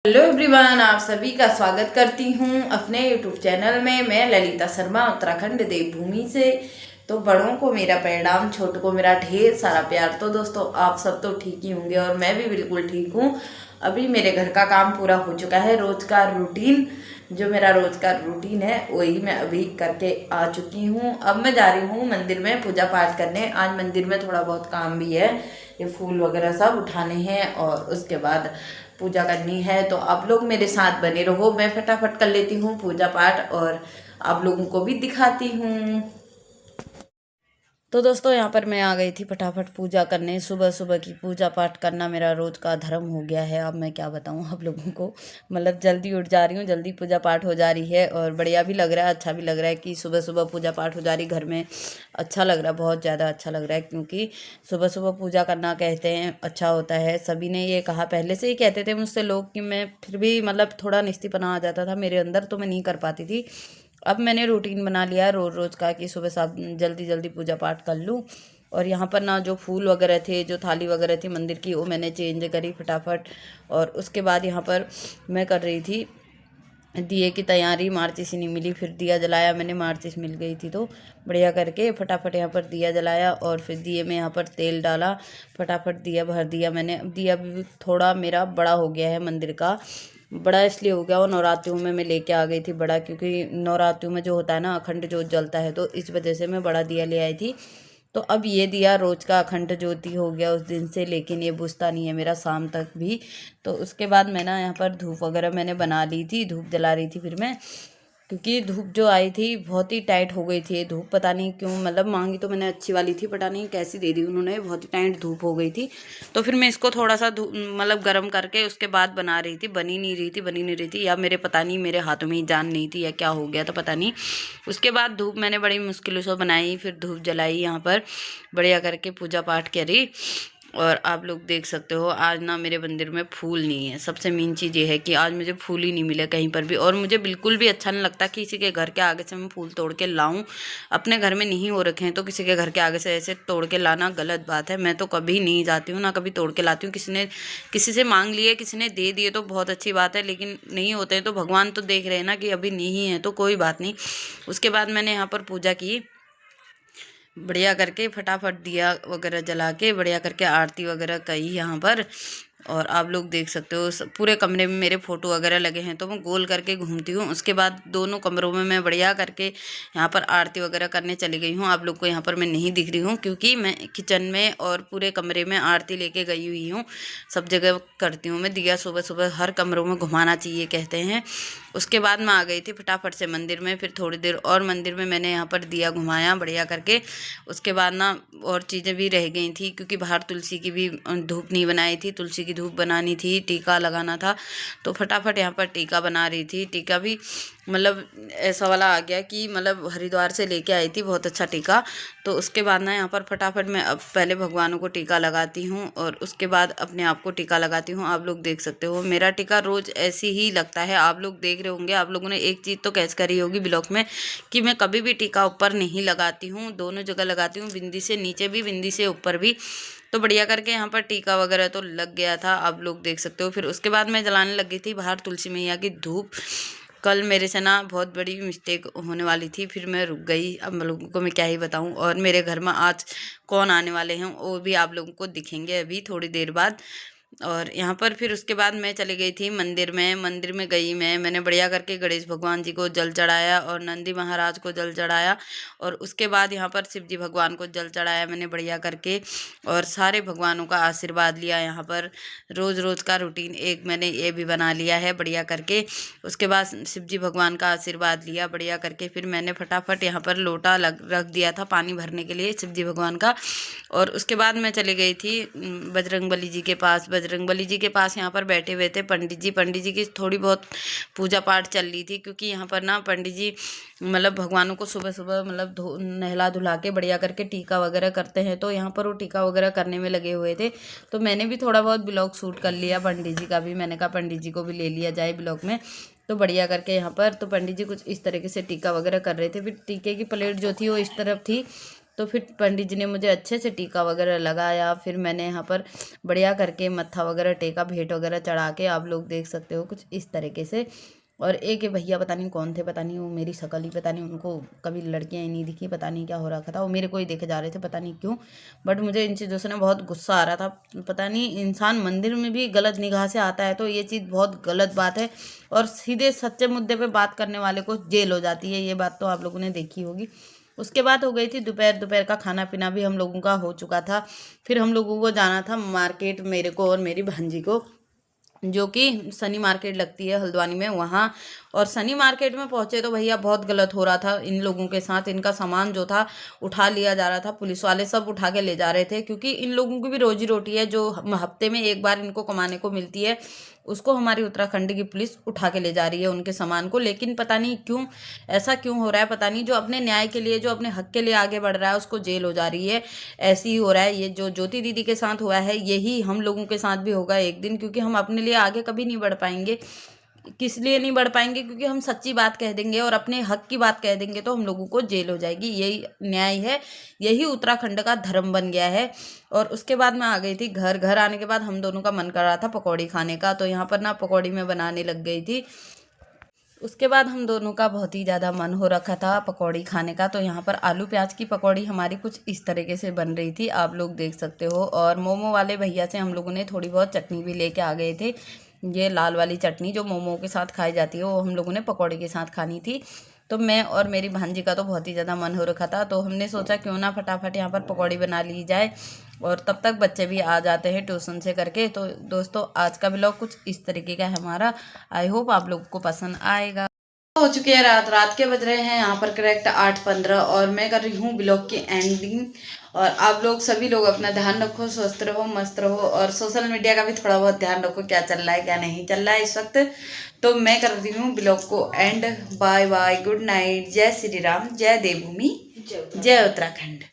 Hello everyone, आप सभी का स्वागत करती हूँ अपने यूट्यूब चैनल में। मैं ललिता शर्मा उत्तराखंड देवभूमि से। तो बड़ों को मेरा प्रणाम, छोटों को मेरा ढेर सारा प्यार। तो दोस्तों, आप सब तो ठीक ही होंगे और मैं भी बिल्कुल ठीक हूँ। अभी मेरे घर का काम पूरा हो चुका है। रोज का रूटीन, जो मेरा रोज का रूटीन है वही मैं अभी करके आ चुकी हूँ। अब मैं जा रही हूँ मंदिर में पूजा पाठ करने। आज मंदिर में थोड़ा बहुत काम भी है, ये फूल वगैरह सब उठाने हैं और उसके बाद पूजा करनी है। तो आप लोग मेरे साथ बने रहो, मैं फटाफट कर लेती हूँ पूजा पाठ और आप लोगों को भी दिखाती हूँ। तो दोस्तों, यहाँ पर मैं आ गई थी फटाफट पूजा करने। सुबह सुबह की पूजा पाठ करना मेरा रोज का धर्म हो गया है। अब मैं क्या बताऊँ आप लोगों को, मतलब जल्दी उठ जा रही हूँ, जल्दी पूजा पाठ हो जा रही है और बढ़िया भी लग रहा है, अच्छा भी लग रहा है कि सुबह सुबह पूजा पाठ हो जा रही घर में। अच्छा लग रहा है, बहुत ज़्यादा अच्छा लग रहा है, क्योंकि सुबह सुबह पूजा करना कहते हैं अच्छा होता है। सभी ने ये कहा, पहले से ही कहते थे मुझसे लोग, कि मैं फिर भी मतलब थोड़ा निस्तीपना आ जाता था मेरे अंदर, तो मैं नहीं कर पाती थी। अब मैंने रूटीन बना लिया है रोज़ रोज़ का, कि सुबह साफ जल्दी जल्दी पूजा पाठ कर लूँ। और यहाँ पर ना जो फूल वगैरह थे, जो थाली वगैरह थी मंदिर की, वो मैंने चेंज करी फटाफट। और उसके बाद यहाँ पर मैं कर रही थी दिए की तैयारी। माचिस ही नहीं मिली, फिर दिया जलाया मैंने, माचिस मिल गई थी तो बढ़िया करके फटाफट यहाँ पर दिया जलाया। और फिर दिए में यहाँ पर तेल डाला, फटाफट दिया भर दिया मैंने। अब दिया भी थोड़ा मेरा बड़ा हो गया है मंदिर का। बड़ा इसलिए हो गया, वो नवरात्रियों में मैं लेके आ गई थी बड़ा, क्योंकि नवरात्रियों में जो होता है ना अखंड ज्योत जलता है, तो इस वजह से मैं बड़ा दिया ले आई थी। तो अब ये दिया रोज का अखंड ज्योति हो गया उस दिन से, लेकिन ये बुझता नहीं है मेरा शाम तक भी। तो उसके बाद मैं ना यहाँ पर धूप वगैरह मैंने बना ली थी, धूप जला रही थी फिर मैं, क्योंकि धूप जो आई थी बहुत ही टाइट हो गई थी ये धूप। पता नहीं क्यों, मतलब मांगी तो मैंने अच्छी वाली थी, पता नहीं कैसी दे दी उन्होंने, बहुत ही टाइट धूप हो गई थी। तो फिर मैं इसको थोड़ा सा मतलब गर्म करके उसके बाद बना रही थी। बनी नहीं रही थी, या मेरे पता नहीं मेरे हाथों में ही जान नहीं थी या क्या हो गया था पता नहीं। उसके बाद धूप मैंने बड़ी मुश्किलों से बनाई, फिर धूप जलाई, यहाँ पर बढ़िया करके पूजा पाठ करी। और आप लोग देख सकते हो आज ना मेरे मंदिर में फूल नहीं है। सबसे मेन चीज़ ये है कि आज मुझे फूल ही नहीं मिले कहीं पर भी, और मुझे बिल्कुल भी अच्छा नहीं लगता कि किसी के घर के आगे से मैं फूल तोड़ के लाऊं। अपने घर में नहीं हो रखे हैं तो किसी के घर के आगे से ऐसे तोड़ के लाना गलत बात है। मैं तो कभी नहीं जाती हूँ, ना कभी तोड़ के लाती हूँ। किसी से मांग लिए, किसी ने दे दिए तो बहुत अच्छी बात है, लेकिन नहीं होते हैं तो भगवान तो देख रहे हैं ना कि अभी नहीं है तो कोई बात नहीं। उसके बाद मैंने यहाँ पर पूजा की बढ़िया करके, फटाफट दिया वगैरह जला के बढ़िया करके आरती वगैरह करी यहाँ पर। और आप लोग देख सकते हो पूरे कमरे में मेरे फ़ोटो वगैरह लगे हैं, तो मैं गोल करके घूमती हूँ। उसके बाद दोनों कमरों में मैं बढ़िया करके यहाँ पर आरती वगैरह करने चली गई हूँ। आप लोग को यहाँ पर मैं नहीं दिख रही हूँ, क्योंकि मैं किचन में और पूरे कमरे में आरती लेके गई हुई हूँ। सब जगह करती हूँ मैं दिया, सुबह सुबह हर कमरों में घुमाना चाहिए कहते हैं। उसके बाद मैं आ गई थी फटाफट से मंदिर में। फिर थोड़ी देर और मंदिर में मैंने यहाँ पर दिया घुमाया बढ़िया करके। उसके बाद ना और चीज़ें भी रह गई थी, क्योंकि बाहर तुलसी की भी धूप नहीं बनाई थी, तुलसी की धूप बनानी थी, टीका लगाना था। तो फटाफट यहाँ पर टीका बना रही थी। टीका भी मतलब ऐसा वाला आ गया कि मतलब हरिद्वार से लेके आई थी, बहुत अच्छा टीका। तो उसके बाद ना यहाँ पर फटाफट मैं अब पहले भगवानों को टीका लगाती हूँ और उसके बाद अपने आप को टीका लगाती हूँ। आप लोग देख सकते हो मेरा टीका रोज़ ऐसे ही लगता है। आप लोग देख रहे होंगे, आप लोगों ने एक चीज़ तो कैच करी होगी ब्लॉग में, कि मैं कभी भी टीका ऊपर नहीं लगाती हूँ, दोनों जगह लगाती हूँ, बिंदी से नीचे भी बिंदी से ऊपर भी। तो बढ़िया करके यहाँ पर टीका वगैरह तो लग गया था, आप लोग देख सकते हो। फिर उसके बाद मैं जलाने लगी थी बाहर तुलसी मैया की धूप। कल मेरे से ना बहुत बड़ी मिस्टेक होने वाली थी, फिर मैं रुक गई। अब लोगों को मैं क्या ही बताऊं। और मेरे घर में आज कौन आने वाले हैं वो भी आप लोगों को दिखेंगे अभी थोड़ी देर बाद। और यहाँ पर फिर उसके बाद मैं चली गई थी मंदिर में। मंदिर में गई मैंने बढ़िया करके गणेश भगवान जी को जल चढ़ाया और नंदी महाराज को जल चढ़ाया। और उसके बाद यहाँ पर शिव जी भगवान को जल चढ़ाया मैंने बढ़िया करके, और सारे भगवानों का आशीर्वाद लिया। यहाँ पर रोज़ रोज़ का रूटीन एक मैंने ये भी बना लिया है बढ़िया करके। उसके बाद शिव जी भगवान का आशीर्वाद लिया बढ़िया करके। फिर मैंने फटाफट यहाँ पर लोटा रख दिया था पानी भरने के लिए शिव जी भगवान का। और उसके बाद मैं चली गई थी बजरंगबली जी के पास। बजरंगबली जी के पास यहाँ पर बैठे हुए थे पंडित जी की थोड़ी बहुत पूजा पाठ चल रही थी, क्योंकि यहाँ पर ना पंडित जी मतलब भगवानों को सुबह सुबह मतलब नहला धुला के बढ़िया करके टीका वगैरह करते हैं, तो यहाँ पर वो टीका वगैरह करने में लगे हुए थे। तो मैंने भी थोड़ा बहुत ब्लॉग शूट कर लिया पंडित जी का भी, मैंने कहा पंडित जी को भी ले लिया जाए ब्लॉग में। तो बढ़िया करके यहाँ पर तो पंडित जी कुछ इस तरीके से टीका वगैरह कर रहे थे। फिर टीके की प्लेट जो थी वो इस तरफ थी, तो फिर पंडित जी ने मुझे अच्छे से टीका वगैरह लगाया, फिर मैंने यहाँ पर बढ़िया करके मत्था वगैरह टेका, भेंट वगैरह चढ़ा के, आप लोग देख सकते हो कुछ इस तरीके से। और एक ये भैया पता नहीं कौन थे, पता नहीं वो मेरी शक्ल ही पता नहीं, उनको कभी लड़कियां ही नहीं दिखी, पता नहीं क्या हो रखा था, वो मेरे को ही देखे जा रहे थे, पता नहीं क्यों। बट मुझे इन चीज़ों से ना बहुत गुस्सा आ रहा था। पता नहीं, इंसान मंदिर में भी गलत निगाह से आता है तो ये चीज़ बहुत गलत बात है, और सीधे सच्चे मुद्दे पे बात करने वाले को जेल हो जाती है, ये बात तो आप लोगों ने देखी होगी। उसके बाद हो गई थी दोपहर का खाना पीना भी हम लोगों का हो चुका था। फिर हम लोगों को जाना था मार्केट, मेरे को और मेरी भांजी को, जो कि सनी मार्केट लगती है हल्द्वानी में, वहाँ। और सनी मार्केट में पहुँचे तो भैया बहुत गलत हो रहा था इन लोगों के साथ। इनका सामान जो था उठा लिया जा रहा था, पुलिस वाले सब उठा के ले जा रहे थे, क्योंकि इन लोगों की भी रोजी रोटी है जो हफ्ते में एक बार इनको कमाने को मिलती है, उसको हमारी उत्तराखंड की पुलिस उठा के ले जा रही है उनके सामान को। लेकिन पता नहीं क्यों ऐसा क्यों हो रहा है, पता नहीं। जो अपने न्याय के लिए, जो अपने हक के लिए आगे बढ़ रहा है उसको जेल हो जा रही है, ऐसे ही हो रहा है। ये जो ज्योति दीदी के साथ हुआ है यही हम लोगों के साथ भी होगा एक दिन, क्योंकि हम अपने लिए आगे कभी नहीं बढ़ पाएंगे। किस लिए नहीं बढ़ पाएंगे? क्योंकि हम सच्ची बात कह देंगे और अपने हक की बात कह देंगे तो हम लोगों को जेल हो जाएगी। यही न्याय है, यही उत्तराखंड का धर्म बन गया है। और उसके बाद मैं आ गई थी घर आने के बाद हम दोनों का मन कर रहा था पकौड़ी खाने का, तो यहाँ पर ना पकौड़ी मैं बनाने लग गई थी। उसके बाद हम दोनों का बहुत ही ज़्यादा मन हो रखा था पकौड़ी खाने का, तो यहाँ पर आलू प्याज की पकौड़ी हमारी कुछ इस तरीके से बन रही थी, आप लोग देख सकते हो। और मोमो वाले भैया से हम लोगों ने थोड़ी बहुत चटनी भी लेके आ गए थे। ये लाल वाली चटनी जो मोमो के साथ खाई जाती है वो हम लोगों ने पकौड़े के साथ खानी थी। तो मैं और मेरी भांजी का तो बहुत ही ज़्यादा मन हो रखा था, तो हमने सोचा क्यों ना फटाफट यहाँ पर पकौड़ी बना ली जाए, और तब तक बच्चे भी आ जाते हैं ट्यूशन से करके। तो दोस्तों आज का ब्लॉग कुछ इस तरीके का है हमारा। आई होप आप लोगों को पसंद आएगा। हो चुकी है रात के बज रहे हैं यहाँ पर करेक्ट 8:15, और मैं कर रही हूँ ब्लॉग की एंडिंग। और आप लोग सभी लोग अपना ध्यान रखो, स्वस्थ रहो, मस्त रहो, और सोशल मीडिया का भी थोड़ा बहुत ध्यान रखो, क्या चल रहा है क्या नहीं चल रहा है इस वक्त। तो मैं कर रही हूँ ब्लॉग को end. Bye bye, good night, जय श्री राम, जय देवभूमि, जय उत्तराखंड।